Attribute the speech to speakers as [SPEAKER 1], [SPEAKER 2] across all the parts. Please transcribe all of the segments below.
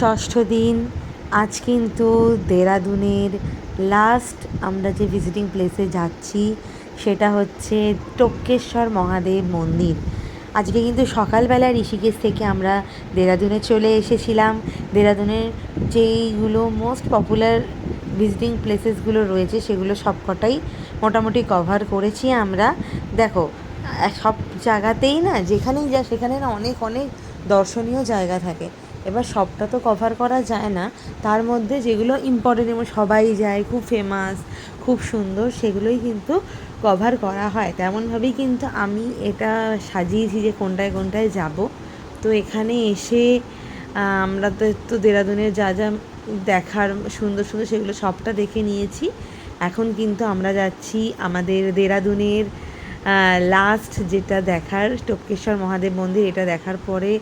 [SPEAKER 1] ষষ্ঠ দিন। আজ কিন্তু দেরাদুনের লাস্ট আমরা যে ভিজিটিং প্লেসে যাচ্ছি সেটা হচ্ছে টপকেশ্বর মহাদেব মন্দির। আজকে কিন্তু সকালবেলা ঋষিকেশ থেকে আমরা দেরাদুনে চলে এসেছিলাম। দেরাদুনের যেইগুলো মোস্ট পপুলার ভিজিটিং প্লেসেসগুলো রয়েছে সেগুলো সবকটাই মোটামুটি কভার করেছি আমরা। দেখো, সব জায়গাতেই না, যেখানেই যা সেখানে না অনেক অনেক দর্শনীয় জায়গা থাকে। এবার সবটা তো কভার করা যায় না, তার মধ্যে যেগুলো ইম্পর্টেন্ট এবং সবাই যায়, খুব ফেমাস, খুব সুন্দর, সেগুলোই কিন্তু কভার করা হয়। তেমনভাবেই কিন্তু আমি এটা সাজিয়েছি যে কোনটায় কোনটায় যাব। তো এখানে এসে আমরা তো দেরাদুনের যা যা দেখার সুন্দর সুন্দর সেগুলো সবটা দেখে নিয়েছি। এখন কিন্তু আমরা যাচ্ছি আমাদের দেরাদুনের লাস্ট যেটা দেখার টপকেশ্বর মহাদেব মন্দির। এটা দেখার পরে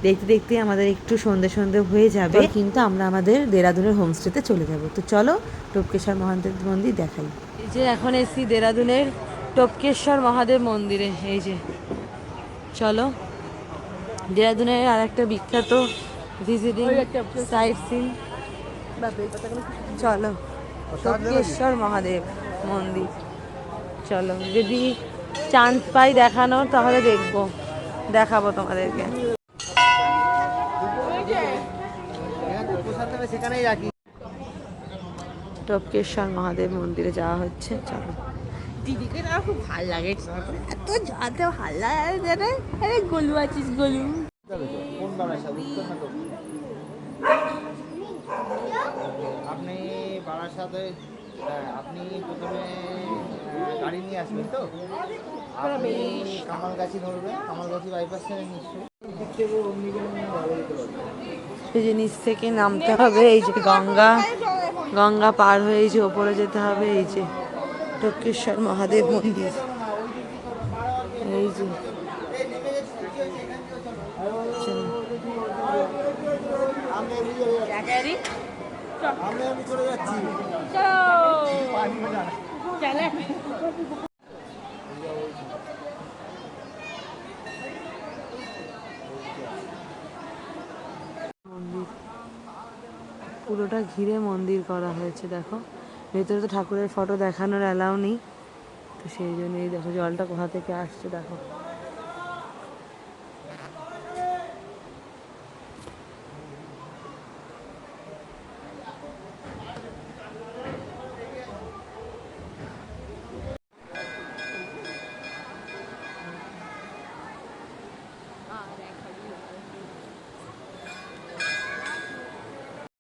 [SPEAKER 1] দেখতে দেখতে আমাদের একটু সন্ধে সন্ধে হয়ে যাবে, কিন্তু আমরা আমাদের দেরাদুনের হোমস্টেতে চলে যাব। তো চলো টপকেশ্বর মহাদেব মন্দির দেখাই। এই যে এখন এসছি দেরাদুনের টপকেশ্বর মহাদেব মন্দিরে। এই যে চলো, দেরাদুনের আর একটা বিখ্যাত ভিজিটিং সাইট সিন। চলো টপকেশ্বর মহাদেব মন্দির, চলো যদি চান্স পাই দেখানোর তাহলে দেখাবো তোমাদেরকে। টপকেশ্বর মহাদেব মন্দিরে যাওয়া হচ্ছে, চলো। দিদিকে না খুব ভাল লাগে, এত যাতে ভাল লাগে। আরে গলু আছিস, গলু।
[SPEAKER 2] আপনি বারাসাতে আপনি প্রথমে গাড়ি নিয়ে আসবেন, তো আপনি কামালগাছি ধরবেন, কামালগাছি বাইপাস থেকে নিশ্চয়ই
[SPEAKER 1] এই যে নিচ থেকে নামতে হবে। এই যে গঙ্গা, গঙ্গা পার হয়ে এই যে ওপরে যেতে হবে। এই যে টপকেশ্বর মহাদেব মন্দির, এই যে
[SPEAKER 2] আমি চলে যাচ্ছি।
[SPEAKER 1] মন্দির পুরোটা ঘিরে মন্দির করা হয়েছে। দেখো ভেতরে তো ঠাকুরের ফটো দেখানোর অ্যালাউ নেই, তো সেই জন্যই দেখো জলটা কোথা থেকে আসছে। দেখো